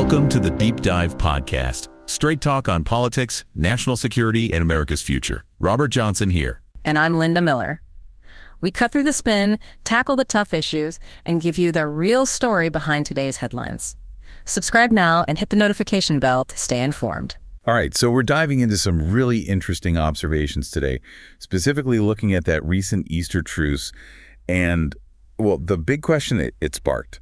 Welcome to the Deep Dive Podcast. Straight talk on politics, national security, and America's future. Robert Johnson here. And I'm Linda Miller. We cut through the spin, tackle the tough issues, and give you the real story behind today's headlines. Subscribe now and hit the notification bell to stay informed. All right, so we're diving into some really interesting observations today, specifically looking at that recent Easter truce and, well, the big question it sparked.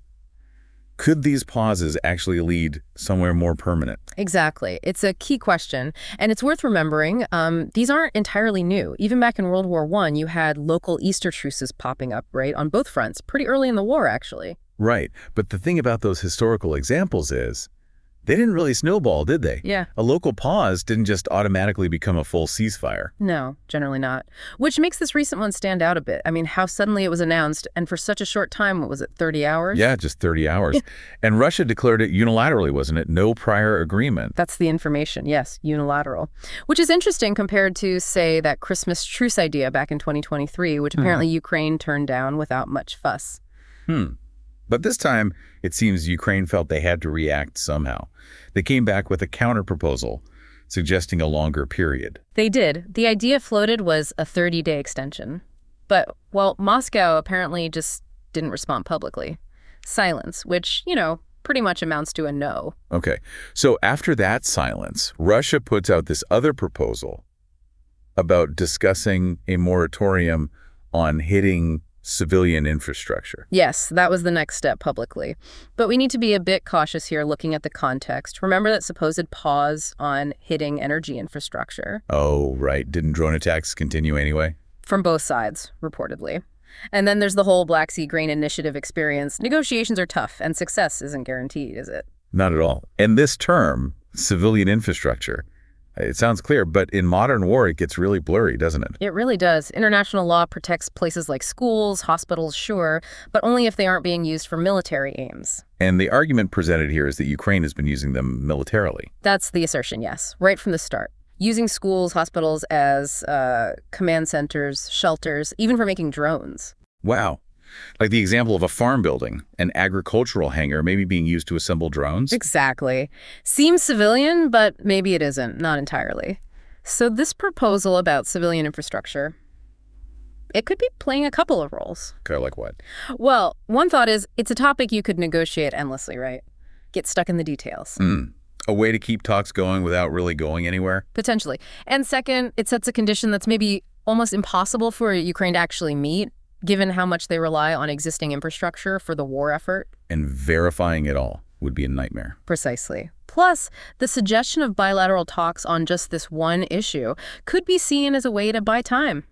Could these pauses actually lead somewhere more permanent? Exactly. It's a key question, and it's worth remembering these aren't entirely new. Even back in World War I, you had local Easter truces popping up, right, on both fronts, pretty early in the war, actually. Right, but the thing about those historical examples is they didn't really snowball, did they? Yeah. A local pause didn't just automatically become a full ceasefire. No, generally not. Which makes this recent one stand out a bit. I mean, how suddenly it was announced, and for such a short time, what was it, 30 hours? Yeah, just 30 hours. And Russia declared it unilaterally, wasn't it? No prior agreement. That's the information, yes, unilateral. Which is interesting compared to, say, that Christmas truce idea back in 2023, which apparently Ukraine turned down without much fuss. But this time, it seems Ukraine felt they had to react somehow. They came back with a counterproposal, suggesting a longer period. They did. The idea floated was a 30-day extension. But, well, Moscow apparently just didn't respond publicly. Silence, which, pretty much amounts to a no. Okay, so after that silence, Russia puts out this other proposal about discussing a moratorium on hitting civilian infrastructure. Yes, that was the next step publicly. But we need to be a bit cautious here looking at the context. Remember that supposed pause on hitting energy infrastructure? Oh, right. Didn't drone attacks continue anyway? From both sides, reportedly. And then there's the whole Black Sea Grain Initiative experience. Negotiations are tough, and success isn't guaranteed, is it? Not at all. And this term, civilian infrastructure, it sounds clear, but in modern war, it gets really blurry, doesn't it? It really does. International law protects places like schools, hospitals, sure, but only if they aren't being used for military aims. And the argument presented here is that Ukraine has been using them militarily. That's the assertion, yes, right from the start. Using schools, hospitals as command centers, shelters, even for making drones. Wow. Like the example of a farm building, an agricultural hangar maybe being used to assemble drones? Exactly. Seems civilian, but maybe it isn't, not entirely. So this proposal about civilian infrastructure, it could be playing a couple of roles. Okay, like what? Well, one thought is it's a topic you could negotiate endlessly, right? Get stuck in the details. A way to keep talks going without really going anywhere? Potentially. And second, it sets a condition that's maybe almost impossible for Ukraine to actually meet, given how much they rely on existing infrastructure for the war effort. And verifying it all would be a nightmare. Precisely. Plus, the suggestion of bilateral talks on just this one issue could be seen as a way to buy time,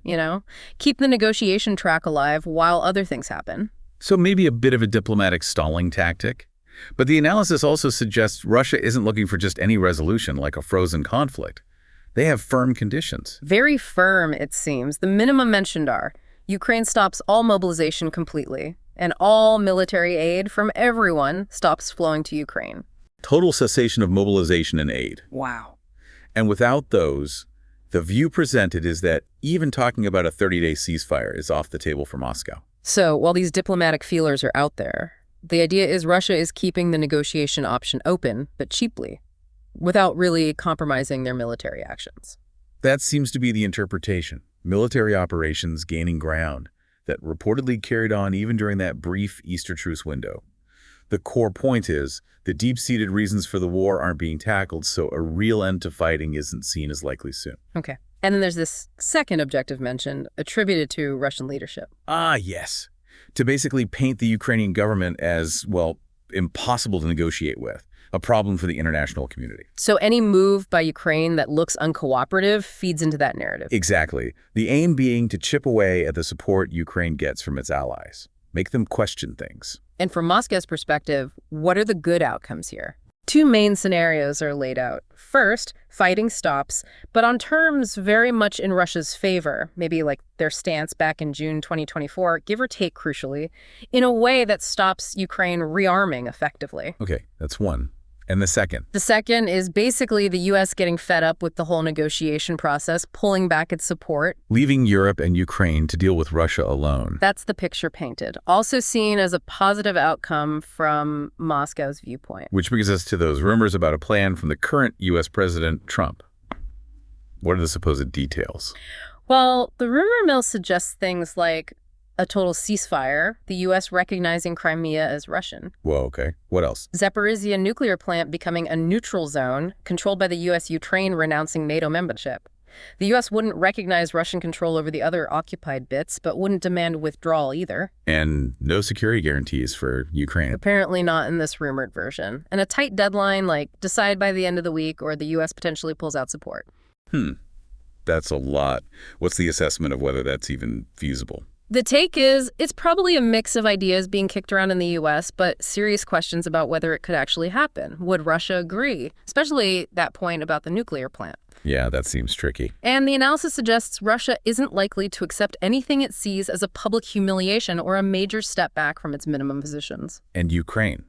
keep the negotiation track alive while other things happen. So maybe a bit of a diplomatic stalling tactic? But the analysis also suggests Russia isn't looking for just any resolution like a frozen conflict. They have firm conditions. Very firm, it seems. The minimum mentioned are Ukraine stops all mobilization completely, and all military aid from everyone stops flowing to Ukraine. Total cessation of mobilization and aid. Wow. And without those, the view presented is that even talking about a 30-day ceasefire is off the table for Moscow. So while these diplomatic feelers are out there, the idea is Russia is keeping the negotiation option open, but cheaply, without really compromising their military actions. That seems to be the interpretation. Military operations gaining ground that reportedly carried on even during that brief Easter truce window. The core point is the deep-seated reasons for the war aren't being tackled, so a real end to fighting isn't seen as likely soon. Okay. And then there's this second objective mentioned, attributed to Russian leadership. Ah, yes. To basically paint the Ukrainian government as, well, impossible to negotiate with, a problem for the international community. So any move by Ukraine that looks uncooperative feeds into that narrative. Exactly. The aim being to chip away at the support Ukraine gets from its allies, make them question things. And from Moscow's perspective, what are the good outcomes here? Two main scenarios are laid out. First, fighting stops, but on terms very much in Russia's favor, maybe like their stance back in June 2024, give or take crucially, in a way that stops Ukraine rearming effectively. Okay, that's one. And the second? The second is basically the U.S. getting fed up with the whole negotiation process, pulling back its support. Leaving Europe and Ukraine to deal with Russia alone. That's the picture painted, also seen as a positive outcome from Moscow's viewpoint. Which brings us to those rumors about a plan from the current U.S. President Trump. What are the supposed details? Well, the rumor mill suggests things like a total ceasefire, the U.S. recognizing Crimea as Russian. Whoa, okay. What else? Zaporizhia nuclear plant becoming a neutral zone, controlled by the U.S. Ukraine renouncing NATO membership. The U.S. wouldn't recognize Russian control over the other occupied bits, but wouldn't demand withdrawal either. And no security guarantees for Ukraine. Apparently not in this rumored version. And a tight deadline, like decide by the end of the week, or the U.S. potentially pulls out support. That's a lot. What's the assessment of whether that's even feasible? The take is it's probably a mix of ideas being kicked around in the U.S., but serious questions about whether it could actually happen. Would Russia agree? Especially that point about the nuclear plant. Yeah, that seems tricky. And the analysis suggests Russia isn't likely to accept anything it sees as a public humiliation or a major step back from its minimum positions. And Ukraine?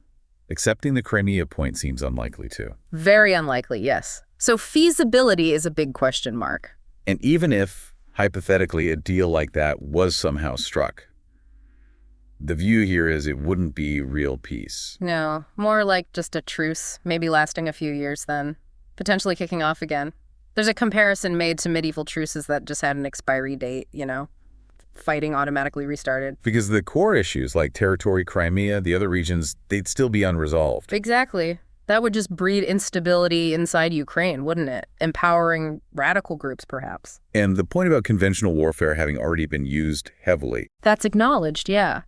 Accepting the Crimea point seems unlikely too. Very unlikely, yes. So feasibility is a big question mark. And even if, hypothetically, a deal like that was somehow struck, the view here is it wouldn't be real peace. No, more like just a truce, maybe lasting a few years then, potentially kicking off again. There's a comparison made to medieval truces that just had an expiry date, fighting automatically restarted. Because the core issues like territory, Crimea, the other regions, they'd still be unresolved. Exactly. That would just breed instability inside Ukraine, wouldn't it? Empowering radical groups, perhaps. And the point about conventional warfare having already been used heavily. That's acknowledged, yeah.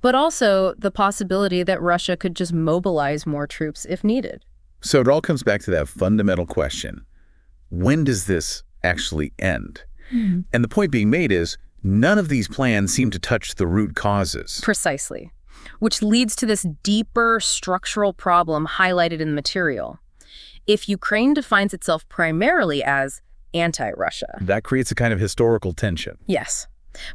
But also the possibility that Russia could just mobilize more troops if needed. So it all comes back to that fundamental question. When does this actually end? And the point being made is none of these plans seem to touch the root causes. Precisely. Which leads to this deeper structural problem highlighted in the material. If Ukraine defines itself primarily as anti-Russia. That creates a kind of historical tension. Yes.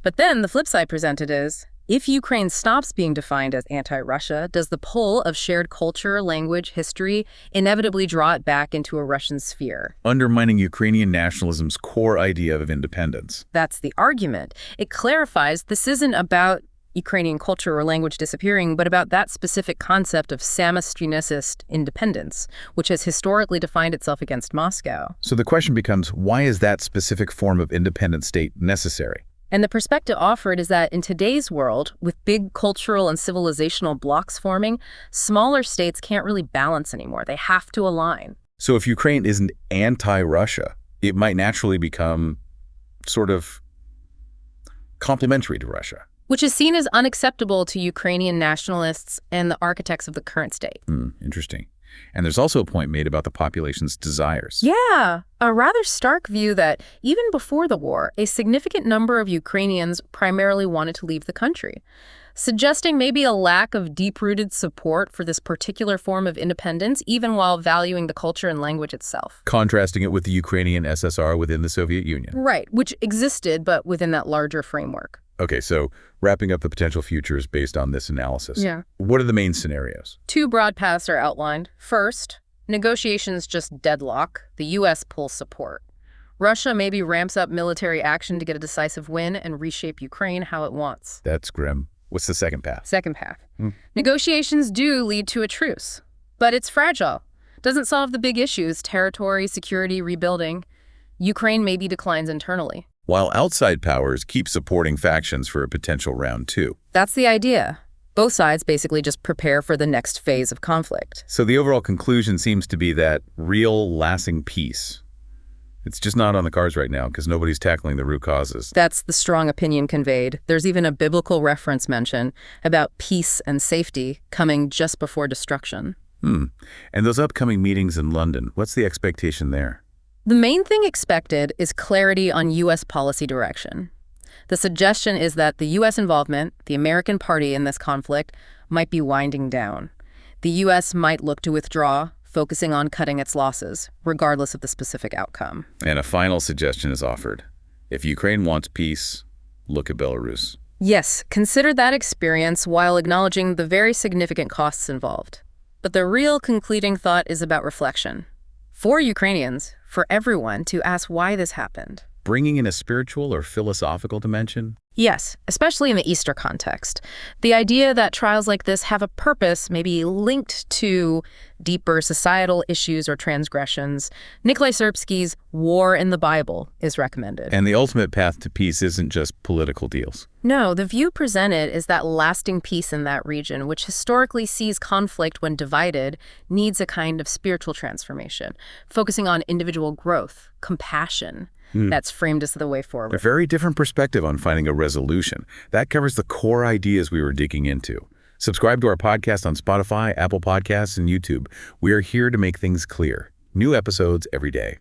But then the flip side presented is, if Ukraine stops being defined as anti-Russia, does the pull of shared culture, language, history inevitably draw it back into a Russian sphere? Undermining Ukrainian nationalism's core idea of independence. That's the argument. It clarifies this isn't about Ukrainian culture or language disappearing, but about that specific concept of Samostronesist independence, which has historically defined itself against Moscow. So the question becomes, why is that specific form of independent state necessary? And the perspective offered is that in today's world, with big cultural and civilizational blocks forming, smaller states can't really balance anymore. They have to align. So if Ukraine isn't anti-Russia, it might naturally become sort of complementary to Russia. Which is seen as unacceptable to Ukrainian nationalists and the architects of the current state. Interesting. And there's also a point made about the population's desires. Yeah, a rather stark view that even before the war, a significant number of Ukrainians primarily wanted to leave the country, suggesting maybe a lack of deep-rooted support for this particular form of independence, even while valuing the culture and language itself. Contrasting it with the Ukrainian SSR within the Soviet Union. Right, which existed, but within that larger framework. Okay, so wrapping up the potential futures based on this analysis. Yeah. What are the main scenarios? Two broad paths are outlined. First, negotiations just deadlock. The U.S. pulls support. Russia maybe ramps up military action to get a decisive win and reshape Ukraine how it wants. That's grim. What's the second path? Second path. Negotiations do lead to a truce, but it's fragile. Doesn't solve the big issues, territory, security, rebuilding. Ukraine maybe declines internally. While outside powers keep supporting factions for a potential round two. That's the idea. Both sides basically just prepare for the next phase of conflict. So the overall conclusion seems to be that real, lasting peace, it's just not on the cards right now because nobody's tackling the root causes. That's the strong opinion conveyed. There's even a biblical reference mention about peace and safety coming just before destruction. And those upcoming meetings in London, what's the expectation there? The main thing expected is clarity on U.S. policy direction. The suggestion is that the U.S. involvement, the American party in this conflict, might be winding down. The U.S. might look to withdraw, focusing on cutting its losses, regardless of the specific outcome. And a final suggestion is offered. If Ukraine wants peace, look at Belarus. Yes, consider that experience while acknowledging the very significant costs involved. But the real concluding thought is about reflection. For Ukrainians, for everyone, to ask why this happened. Bringing in a spiritual or philosophical dimension? Yes, especially in the Easter context. The idea that trials like this have a purpose, maybe linked to deeper societal issues or transgressions. Nikolai Serbsky's War in the Bible is recommended. And the ultimate path to peace isn't just political deals. No, the view presented is that lasting peace in that region, which historically sees conflict when divided, needs a kind of spiritual transformation, focusing on individual growth, compassion. That's framed as the way forward. A very different perspective on finding a resolution. That covers the core ideas we were digging into. Subscribe to our podcast on Spotify, Apple Podcasts, and YouTube. We are here to make things clear. New episodes every day.